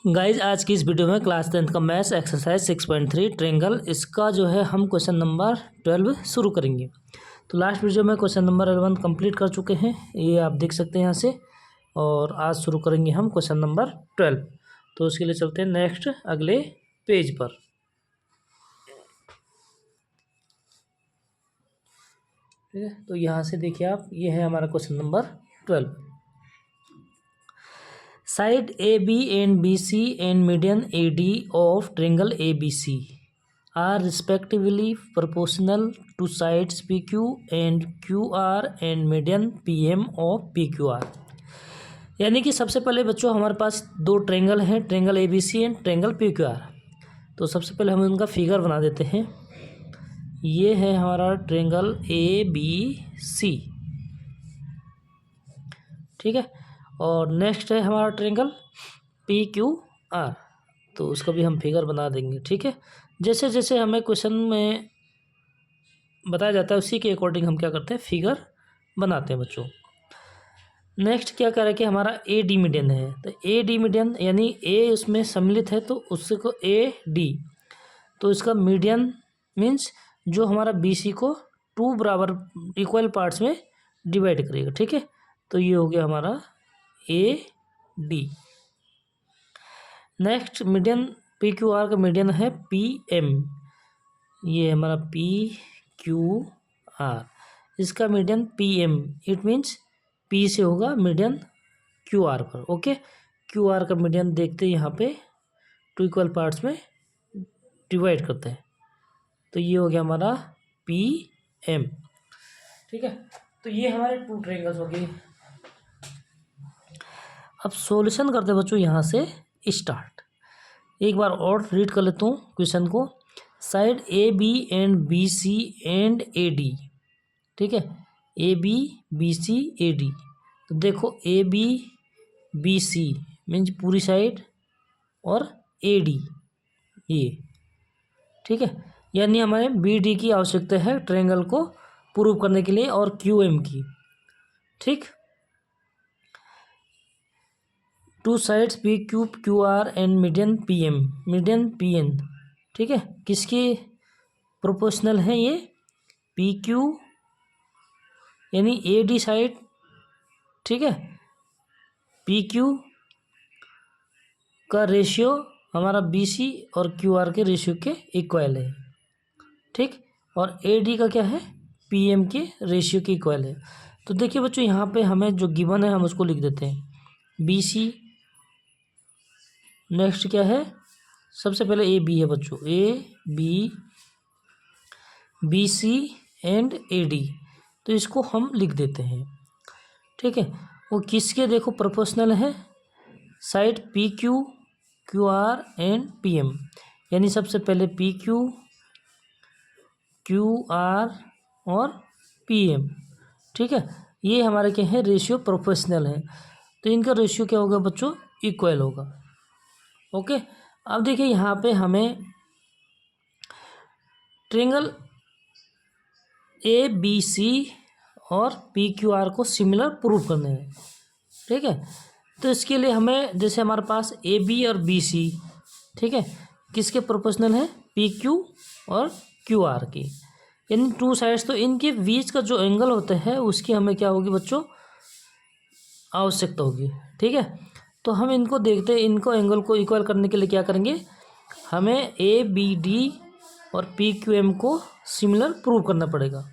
Guys आज की इस वीडियो में क्लास 10th का मैथ्स एक्सरसाइज 6.3 ट्रेंगल इसका जो है हम क्वेश्चन नंबर 12 शुरू करेंगे। तो लास्ट वीडियो में क्वेश्चन नंबर 11 कंप्लीट कर चुके हैं, ये आप देख सकते हैं यहाँ से। और आज शुरू करेंगे हम क्वेश्चन नंबर 12। तो उसके लिए चलते हैं नेक्स्ट अगले पेज पर। ठीक है, तो यहाँ से देखिए आप, ये है हमारा question number 12। Side AB and BC and median AD of triangle ABC are respectively proportional to sides PQ and QR and median PM of PQR। यानी कि सबसे पहले बच्चों हमारे पास दो ट्रेंगल हैं, triangle ABC and triangle PQR। तो सबसे पहले हम उनका फिगर बना देते हैं। ये है हमारा ट्रेंगल ABC, ठीक है। और नेक्स्ट है हमारा ट्रेंगल PQR, तो उसका भी हम फिगर बना देंगे, ठीक है। जैसे जैसे हमें क्वेश्चन में बताया जाता है उसी के अकॉर्डिंग हम क्या करते हैं, फिगर बनाते हैं बच्चों। नेक्स्ट क्या करें कि हमारा AD मीडियन है, तो AD मीडियन यानी A उसमें सम्मिलित है तो उसको AD, तो इसका मीडियन मीन्स जो हमारा BC को 2 बराबर इक्वल पार्ट्स में डिवाइड करेगा, ठीक है। तो ये हो गया हमारा AD। नेक्स्ट मीडियन PQR का मीडियन है PM, ये हमारा PQR, इसका median PM, it means P से होगा मीडियन QR पर, ओके। QR का मीडियन देखते हैं यहाँ पे 2 इक्वल पार्ट्स में डिवाइड करते हैं, तो ये हो गया हमारा PM, ठीक है। तो ये हमारे 2 ट्रायंगल्स हो गए। अब सॉल्यूशन करते हैं बच्चों, यहाँ से स्टार्ट। एक बार और रीड कर लेता हूँ क्वेश्चन को। Side AB and BC and AD, ठीक है, AB BC AD। तो देखो AB BC मीन्स पूरी साइड और AD ये, ठीक है। यानी हमें BD की आवश्यकता है ट्रायंगल को प्रूव करने के लिए और QM की, ठीक। 2 sides PQ QR and median PM, median PN, ठीक है। किसकी प्रोपोर्शनल है ये, PQ यानी AD साइड, ठीक है, PQ का रेशियो हमारा BC और QR के रेशियो के इक्वल है, ठीक। और AD का क्या है, PM के रेशियो के इक्वल है। तो देखिए बच्चों यहाँ पे हमें जो गिवन है हम उसको लिख देते हैं BC। नेक्स्ट क्या है, सबसे पहले AB है बच्चों, AB BC एंड AD, तो इसको हम लिख देते हैं, ठीक है। वो किसके देखो प्रोपोर्शनल है, side PQ QR and PM, यानी सबसे पहले PQ QR और PM, ठीक है। ये हमारे क्या है, रेशियो प्रोपोर्शनल है, तो इनका रेशियो क्या होगा बच्चों, इक्वल होगा, ओके। अब देखिए यहाँ पे हमें ट्रायंगल ABC और PQR को सिमिलर प्रूव करने हैं, ठीक है। तो इसके लिए हमें जैसे हमारे पास AB और BC, ठीक है, किसके प्रोपोर्शनल है, PQ और QR की, यानी 2 साइड्स, तो इनके बीच का जो एंगल होता है उसकी हमें क्या होगी बच्चों, आवश्यकता होगी, ठीक है। तो हम इनको देखते हैं, इनको एंगल को इक्वल करने के लिए क्या करेंगे, हमें ABD और PQM को सिमिलर प्रूव करना पड़ेगा,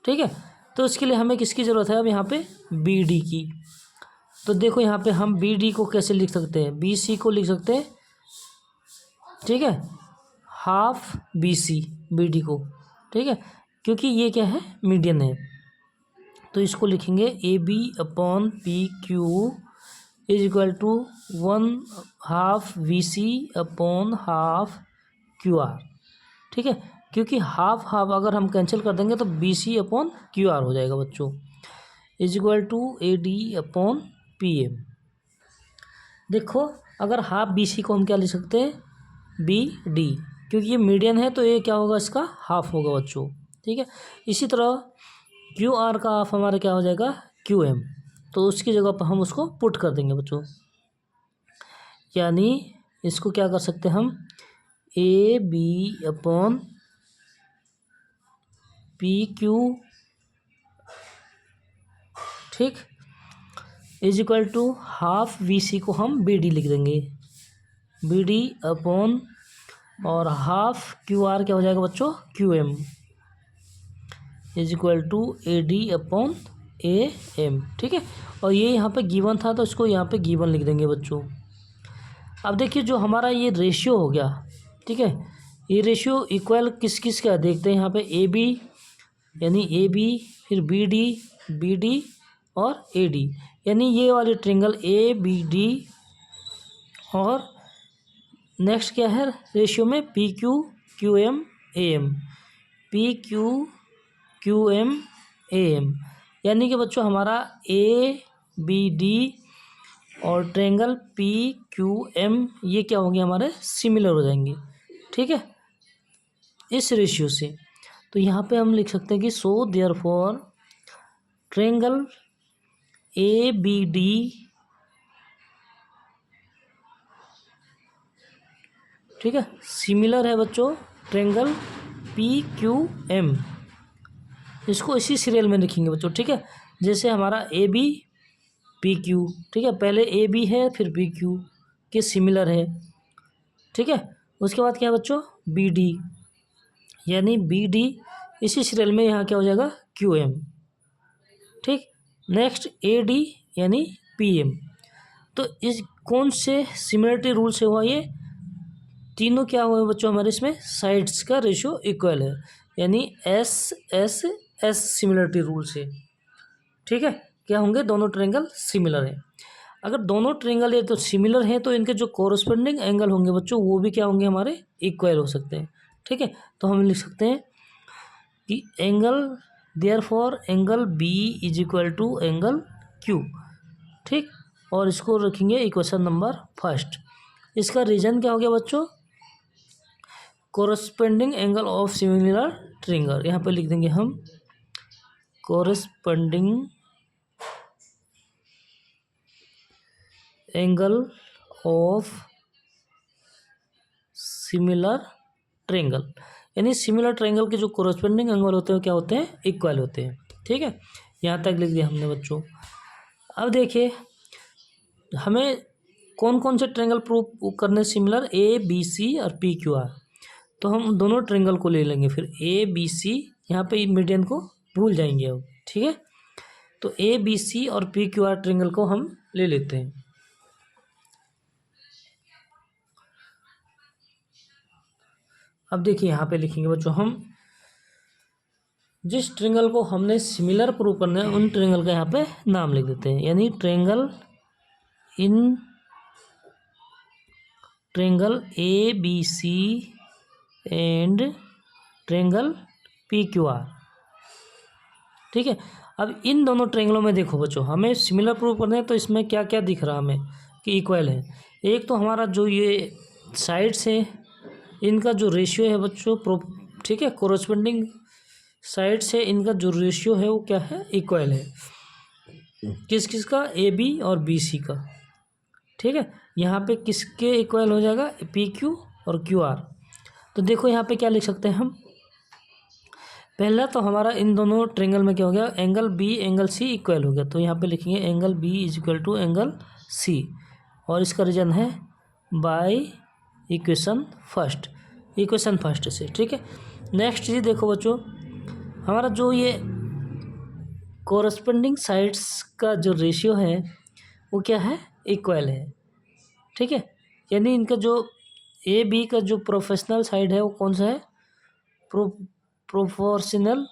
ठीक है। तो इसके लिए हमें किसकी ज़रूरत है, अब यहाँ पे BD की। तो देखो यहाँ पे हम BD को कैसे लिख सकते हैं, BC को लिख सकते हैं, ठीक है, हाफ BC BD को, ठीक है, क्योंकि ये क्या है, मीडियन है। तो इसको लिखेंगे AB upon PQ is equal to 1/2 BC upon half QR, ठीक है, क्योंकि हाफ हाफ अगर हम कैंसिल कर देंगे तो BC अपॉन QR हो जाएगा बच्चों, is equal to AD upon PM। देखो अगर हाफ BC को हम क्या लिख सकते हैं, BD, क्योंकि ये मीडियन है तो ये क्या होगा, इसका हाफ होगा बच्चों, ठीक है। इसी तरह QR का हाफ हमारा क्या हो जाएगा, QM, तो उसकी जगह पर हम उसको पुट कर देंगे बच्चों, यानी इसको क्या कर सकते हैं हम, A B upon P Q, ठीक, is equal to half B C को हम बी डी लिख देंगे, बी डी अपॉन और हाफ क्यू आर क्या हो जाएगा बच्चों, Q M is equal to A D upon A M, ठीक है। और ये यहाँ पे गिवन था तो इसको यहाँ पे गिवन लिख देंगे बच्चों। अब देखिए जो हमारा ये रेशियो हो गया, ठीक है, ये रेशियो इक्वल किस किस का देखते हैं यहाँ पे, ए बी यानी ए बी, फिर बी डी और ए डी, यानी ये वाले ट्रिंगल ए बी डी, और नेक्स्ट क्या है रेशियो में, P Q Q M A M, P Q Q M A M, यानी कि बच्चों हमारा ए बी डी और ट्रायंगल पी क्यू एम ये क्या होंगे, हमारे सिमिलर हो जाएंगे, ठीक है, इस रेशियो से। तो यहाँ पे हम लिख सकते हैं कि so therefore triangle A B D ठीक है सिमिलर है बच्चों ट्रायंगल पी क्यू एम, इसको इसी सीरियल में लिखेंगे बच्चों, ठीक है। जैसे हमारा ए बी पी क्यू, ठीक है, पहले ए बी है फिर पी क्यू के सिमिलर है, ठीक है। उसके बाद क्या है बच्चों, बी डी, यानी बी डी इसी सीरियल में यहाँ क्या हो जाएगा, क्यू एम, ठीक। नेक्स्ट ए डी यानी पी एम। तो इस कौन से सिमिलरिटी रूल से हुआ, ये तीनों क्या हुए बच्चों हमारे इसमें साइड्स का रेशियो इक्वल है, यानी S S S similarity rule से, ठीक है, क्या होंगे, दोनों ट्रायंगल सिमिलर है। अगर दोनों ट्रायंगल ये तो सिमिलर हैं तो इनके जो कोरस्पोंडिंग एंगल होंगे बच्चों वो भी क्या होंगे, हमारे इक्वल हो सकते हैं, ठीक है। तो हम लिख सकते हैं कि angle therefore angle B is equal to angle Q, ठीक, और इसको रखेंगे इक्वेशन नंबर फर्स्ट। इसका रीजन क्या हो गया बच्चों, corresponding angle of similar triangle, यहाँ पे लिख देंगे हम corresponding angle of similar triangle, यानी सिमिलर ट्रायंगल के जो कोरस्पोंडिंग एंगल होते हैं क्या होते हैं, इक्वल होते हैं, ठीक है। यहाँ तक लिख दिया हमने बच्चों। अब देखिए हमें कौन कौन से ट्रायंगल प्रूव करने सिमिलर, ए बी सी और पी क्यू आर। तो हम दोनों ट्रायंगल को ले लेंगे, फिर ए बी सी, यहाँ पे मीडियन को भूल जाएंगे अब, ठीक है। तो ए बी सी और पी क्यू आर ट्रायंगल को हम ले लेते हैं। अब देखिए यहाँ पे लिखेंगे बच्चों हम जिस ट्रायंगल को हमने सिमिलर प्रूव करना है उन ट्रायंगल का यहाँ पे नाम लिख देते हैं, यानी triangle A B C and triangle P Q R, ठीक है। अब इन दोनों ट्रायंगलों में देखो बच्चों हमें सिमिलर प्रूव करना है, तो इसमें क्या क्या दिख रहा हमें कि इक्वल है। एक तो हमारा जो ये साइड्स है इनका जो रेशियो है बच्चों ठीक है, कोरस्पोंडिंग साइड से इनका जो रेशियो है वो क्या है, इक्वल है, किस किस का, ए बी और बी सी का, ठीक है। यहाँ पे किसके इक्वल हो जाएगा, पी क्यू और क्यू आर। तो देखो यहाँ पे क्या लिख सकते हैं हम, पहला तो हमारा इन दोनों ट्रायंगल में क्या हो गया, angle B angle C equal हो गया, तो यहाँ पे लिखेंगे angle B is equal to angle C, और इसका रीजन है बाय इक्वेशन फर्स्ट से, ठीक है। नेक्स्ट चीज़ देखो बच्चों हमारा जो ये कोरस्पोंडिंग साइड्स का जो रेशियो है वो क्या है, इक्वल है, ठीक है। यानी इनका जो ए बी का जो प्रोफेशनल साइड है वो कौन सा है, प्रोपोर्शनल,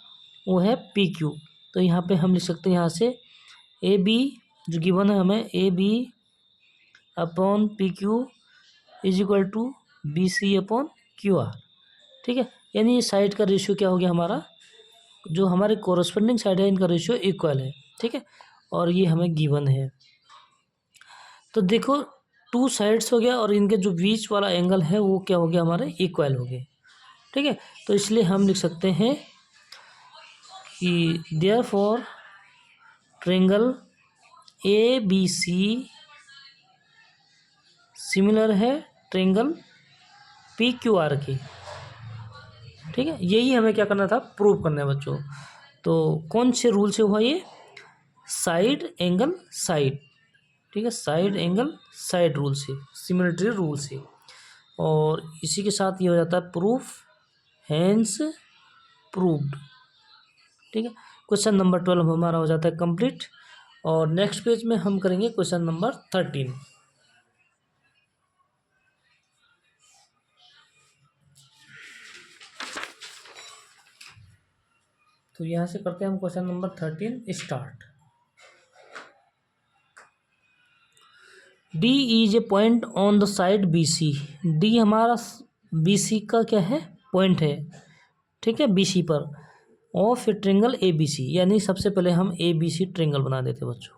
वो है पी क्यू। तो यहाँ पे हम लिख सकते हैं यहाँ से ए बी जो गिवन है हमें, A B upon P Q is equal to B C upon Q R, ठीक है। यानी ये साइड का रेशियो क्या हो गया, हमारा जो हमारे कोरस्पोंडिंग साइड है इनका रेशियो इक्वल है, ठीक है, और ये हमें गिवन है। तो देखो टू साइड्स हो गया और इनके जो बीच वाला एंगल है वो क्या हो गया, हमारे इक्वल हो गए, ठीक है। तो इसलिए हम लिख सकते हैं कि therefore triangle A B C similar है ट्रेंगल पी क्यू आर के। ठीक है, यही हमें क्या करना था, प्रूव करना है बच्चों। तो कौन से रूल से हुआ ये, साइड एंगल साइड, ठीक है, साइड एंगल साइड रूल से, सिमिलरिटी रूल से। और इसी के साथ ये हो जाता है प्रूफ, हैंस प्रूव्ड। ठीक है, क्वेश्चन नंबर 12 हमारा हो जाता है कंप्लीट। और नेक्स्ट पेज में हम करेंगे क्वेश्चन नंबर 13। तो यहाँ से करते हैं हम question number 13 start. D is a point on the side B C. D हमारा बी सी का क्या है, पॉइंट है। ठीक है, बी सी पर of a triangle A B C, यानी सबसे पहले हम ए बी सी ट्रेंगल बना देते बच्चों।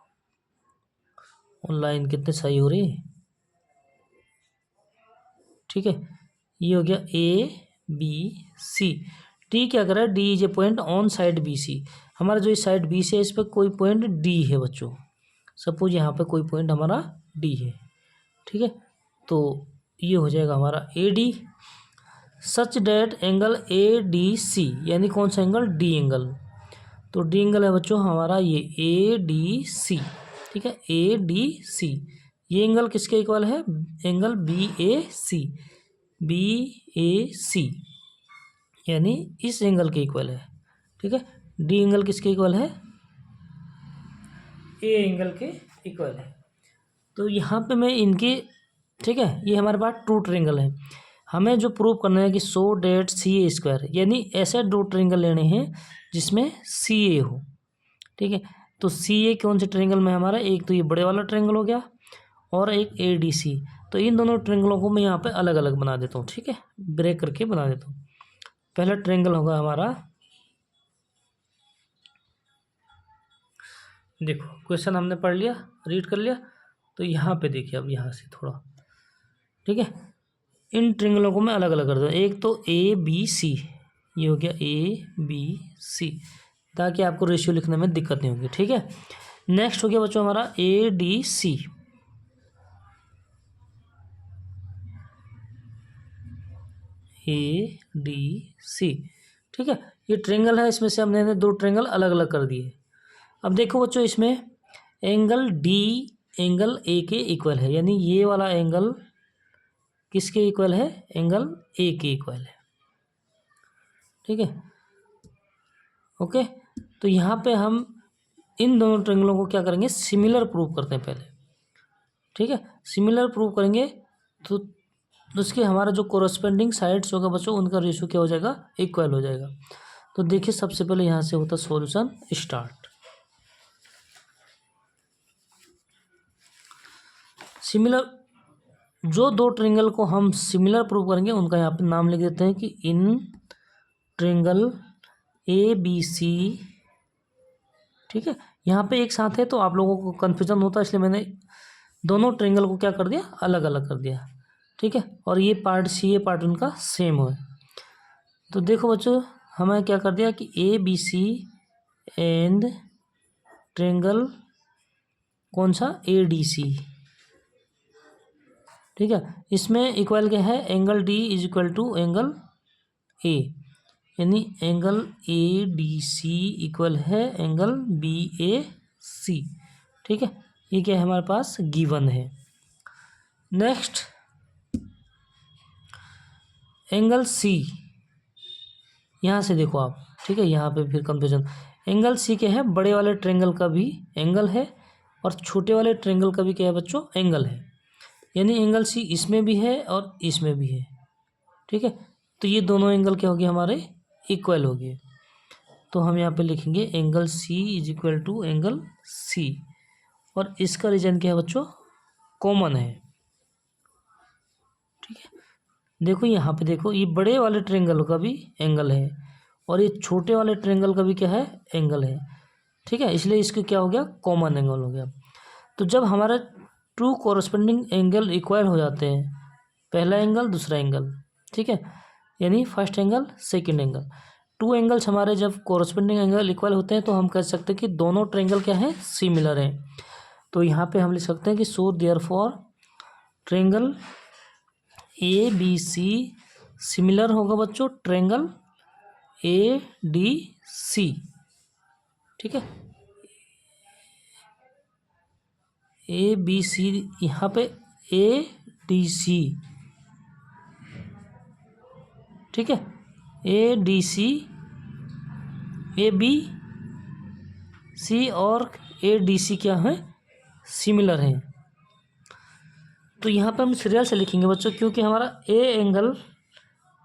ऑनलाइन कितने सही हो रही है। ठीक है, ये हो गया ए बी सी। डी क्या कर रहा है, D is a point on side B C. हमारा जो साइड बी सी है इस पर कोई पॉइंट डी है बच्चों। सपोज यहाँ पे कोई पॉइंट हमारा डी है। ठीक है, तो ये हो जाएगा हमारा A D. Such that angle A D C, यानी कौन सा एंगल, डी एंगल। तो डी एंगल है बच्चों हमारा ये ए डी सी। ठीक है, ए डी सी, ये एंगल किसके इक्वल है, angle B A C. B A सी यानी इस एंगल के इक्वल है। ठीक है, डी एंगल किसके इक्वल है, ए एंगल के इक्वल है। तो यहाँ पे मैं इनके, ठीक है, ये हमारे पास ट्रू ट्रायंगल है। हमें जो प्रूव करना है कि सो डेट सी ए स्क्वायर, यानी ऐसे दो ट्रायंगल लेने हैं जिसमें सी ए हो। ठीक है, तो सी ए कौन से ट्रायंगल में हमारा, एक तो ये बड़े वाला ट्रायंगल हो गया और एक ए डी सी। तो इन दोनों ट्रायंगलों को मैं यहाँ पे अलग अलग बना देता हूँ। ठीक है, ब्रेक करके बना देता हूँ। पहला ट्रायंगल होगा हमारा, देखो क्वेश्चन हमने पढ़ लिया, रीड कर लिया। तो यहाँ पे देखिए, अब यहाँ से थोड़ा, ठीक है, इन ट्रायंगलों को मैं अलग अलग कर दूँ। एक तो ए बी सी, ये हो गया ए बी सी, ताकि आपको रेशियो लिखने में दिक्कत नहीं होगी। ठीक है, नेक्स्ट हो गया बच्चों हमारा A D C. A D सी, ठीक है, ये ट्रायंगल है, इसमें से हमने दो ट्रायंगल अलग अलग कर दिए। अब देखो बच्चों, इसमें एंगल डी एंगल ए के इक्वल है, यानी ये वाला एंगल किसके इक्वल है, एंगल ए के इक्वल है। ठीक है, ओके। तो यहाँ पे हम इन दोनों ट्रायंगलों को क्या करेंगे, सिमिलर प्रूव करते हैं पहले। ठीक है, सिमिलर प्रूव करेंगे तो उसके हमारा जो कोरस्पेंडिंग साइड्स होगा बच्चों, उनका रेशियो क्या हो जाएगा, इक्वल हो जाएगा। तो देखिए सबसे पहले यहाँ से होता सॉल्यूशन स्टार्ट। सिमिलर, जो दो ट्रायंगल को हम सिमिलर प्रूव करेंगे उनका यहाँ पे नाम लिख देते हैं कि इन ट्रायंगल ए बी सी। ठीक है, यहाँ पे एक साथ है तो आप लोगों को कन्फ्यूजन होता है, इसलिए मैंने दोनों ट्रायंगल को क्या कर दिया, अलग अलग कर दिया। ठीक है, और ये पार्ट सी, ये पार्ट उनका सेम हो। तो देखो बच्चों, हमें क्या कर दिया कि A B C and triangle कौन सा, ए डी सी। ठीक है, इसमें इक्वल क्या है, angle D is equal to angle A, यानी angle A D C equal है एंगल बी ए सी। ठीक है, ये क्या है हमारे पास, गिवन है। नेक्स्ट एंगल सी, यहाँ से देखो आप, ठीक है, यहाँ पे फिर कंफ्यूजन। एंगल सी क्या है, बड़े वाले ट्रायंगल का भी एंगल है और छोटे वाले ट्रायंगल का भी क्या है बच्चों, एंगल है। यानी एंगल सी इसमें भी है और इसमें भी है। ठीक है, तो ये दोनों एंगल क्या हो गए हमारे, इक्वल हो गए। तो हम यहाँ पे लिखेंगे angle C is equal to angle C, और इसका रीजन क्या है बच्चों, कॉमन है। ठीक है, देखो यहाँ पे देखो, ये बड़े वाले ट्रायंगल का भी एंगल है और ये छोटे वाले ट्रायंगल का भी क्या है, एंगल है। ठीक है, इसलिए इसके क्या हो गया, कॉमन एंगल हो गया। तो जब हमारा टू कोरस्पेंडिंग एंगल इक्वल हो जाते हैं, पहला एंगल दूसरा एंगल, ठीक है, यानी first angle second angle, two angles हमारे जब कोरस्पेंडिंग एंगल इक्वल होते हैं तो हम कह सकते हैं कि दोनों ट्रायंगल क्या है, सिमिलर हैं। तो यहाँ पे हम लिख सकते हैं कि so therefore triangle A B C similar होगा बच्चों ट्रेंगल ए डी सी। ठीक है, ए बी सी, यहाँ पे ए डी सी। ठीक है, A D C, A B सी और ए डी सी क्या है, सिमिलर है। तो यहाँ पे हम सीरियल से लिखेंगे बच्चों, क्योंकि हमारा ए एंगल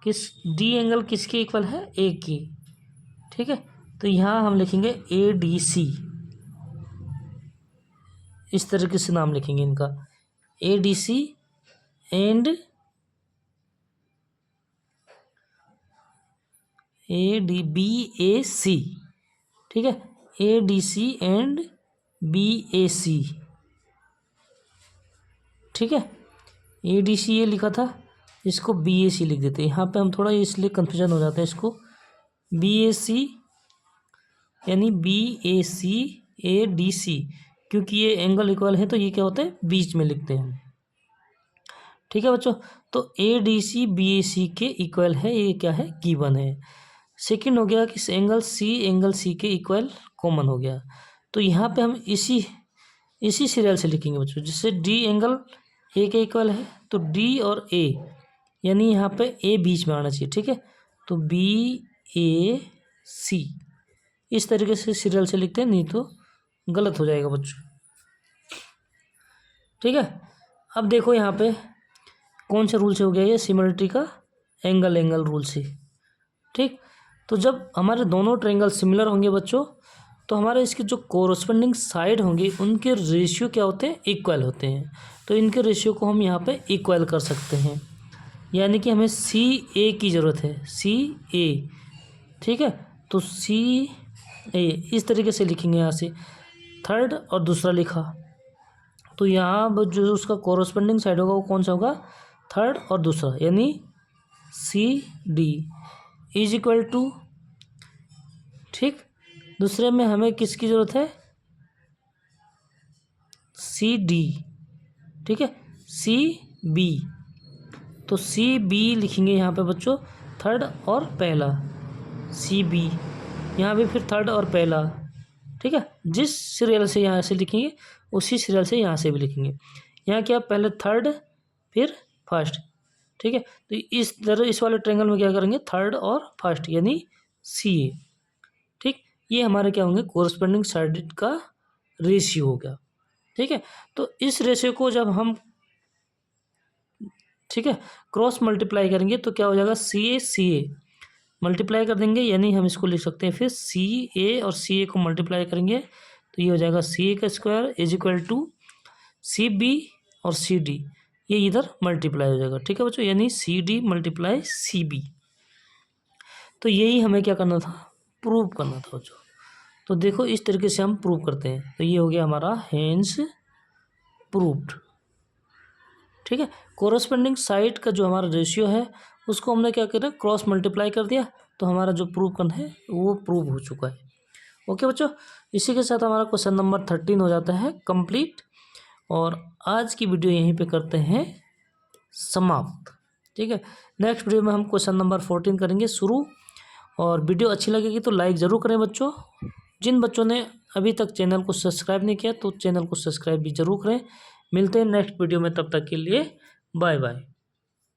डी एंगल किसके इक्वल है, ए की। ठीक है, तो यहाँ हम लिखेंगे ए डी सी, इस तरीके से नाम लिखेंगे इनका, A D C and A D B A C. ठीक है, A D C and B A C. ठीक है, ए डी सी ये लिखा था, इसको बी ए सी लिख देते हैं। यहाँ पे हम थोड़ा इसलिए कन्फ्यूजन हो जाता है, इसको बी ए सी यानी B A C A D सी, क्योंकि ये एंगल इक्वल है तो ये क्या होता है, बीच में लिखते हैं। ठीक है बच्चों, तो ए डी सी बी ए सी के इक्वल है, ये क्या है, गिवन है। सेकंड हो गया कि एंगल सी के इक्वल कॉमन हो गया, तो यहाँ पे हम इसी सीरियल से लिखेंगे बच्चों। जिससे डी एंगल ए के इक्वल है तो डी और ए, यानी यहाँ पे ए बीच में आना चाहिए। ठीक है, तो बी ए सी, इस तरीके से सीरियल से लिखते हैं, नहीं तो गलत हो जाएगा बच्चों। ठीक है, अब देखो यहाँ पे कौन से रूल से हो गया ये, सिमिलरिटी का एंगल रूल से। ठीक, तो जब हमारे दोनों ट्रायंगल सिमिलर होंगे बच्चों, तो हमारे इसके जो कोरस्पोंडिंग साइड होंगे उनके रेशियो क्या होते हैं, इक्वल होते हैं। तो इनके रेशियो को हम यहाँ पे इक्वल कर सकते हैं, यानी कि हमें सी ए की ज़रूरत है, सी ए। ठीक है, तो सी ए इस तरीके से लिखेंगे, यहाँ से थर्ड और दूसरा लिखा, तो यहाँ जो उसका कोरस्पोंडिंग साइड होगा वो कौन सा होगा, थर्ड और दूसरा, यानी C D is equal to. ठीक, दूसरे में हमें किसकी ज़रूरत है, सी डी। ठीक है, सी बी, तो सी बी लिखेंगे यहाँ पे बच्चों, थर्ड और पहला, सी बी, यहाँ भी फिर थर्ड और पहला। ठीक है, जिस सीरियल से यहाँ से लिखेंगे उसी सीरियल से यहाँ से भी लिखेंगे। यहाँ क्या, पहले थर्ड फिर फर्स्ट। ठीक है, तो इस तरह इस वाले ट्रायंगल में क्या करेंगे, थर्ड और फर्स्ट, यानी सी ए। ठीक, ये हमारे क्या होंगे, कोरस्पोंडिंग साइड का रेशियो हो गया। ठीक है, तो इस रेशियो को जब हम, ठीक है, क्रॉस मल्टीप्लाई करेंगे तो क्या हो जाएगा, सी ए मल्टीप्लाई कर देंगे, यानी हम इसको लिख सकते हैं फिर सी ए और सी ए को मल्टीप्लाई करेंगे तो ये हो जाएगा सी ए का square is equal to C B और सी डी, ये इधर मल्टीप्लाई हो जाएगा। ठीक है बच्चों, यानी C D multiply C B. तो यही हमें क्या करना था, प्रूव करना था बच्चों। तो देखो इस तरीके से हम प्रूव करते हैं, तो ये हो गया हमारा हेंस प्रूव्ड। ठीक है, कोरस्पोंडिंग साइड का जो हमारा रेशियो है उसको हमने क्या करा, क्रॉस मल्टीप्लाई कर दिया, तो हमारा जो प्रूव करना है वो प्रूव हो चुका है। ओके बच्चों, इसी के साथ हमारा क्वेश्चन नंबर 13 हो जाता है कंप्लीट, और आज की वीडियो यहीं पे करते हैं समाप्त। ठीक है, नेक्स्ट वीडियो में हम क्वेश्चन नंबर 14 करेंगे शुरू, और वीडियो अच्छी लगेगी तो लाइक ज़रूर करें बच्चों। जिन बच्चों ने अभी तक चैनल को सब्सक्राइब नहीं किया तो चैनल को सब्सक्राइब भी ज़रूर करें। मिलते हैं नेक्स्ट वीडियो में, तब तक के लिए बाय बाय।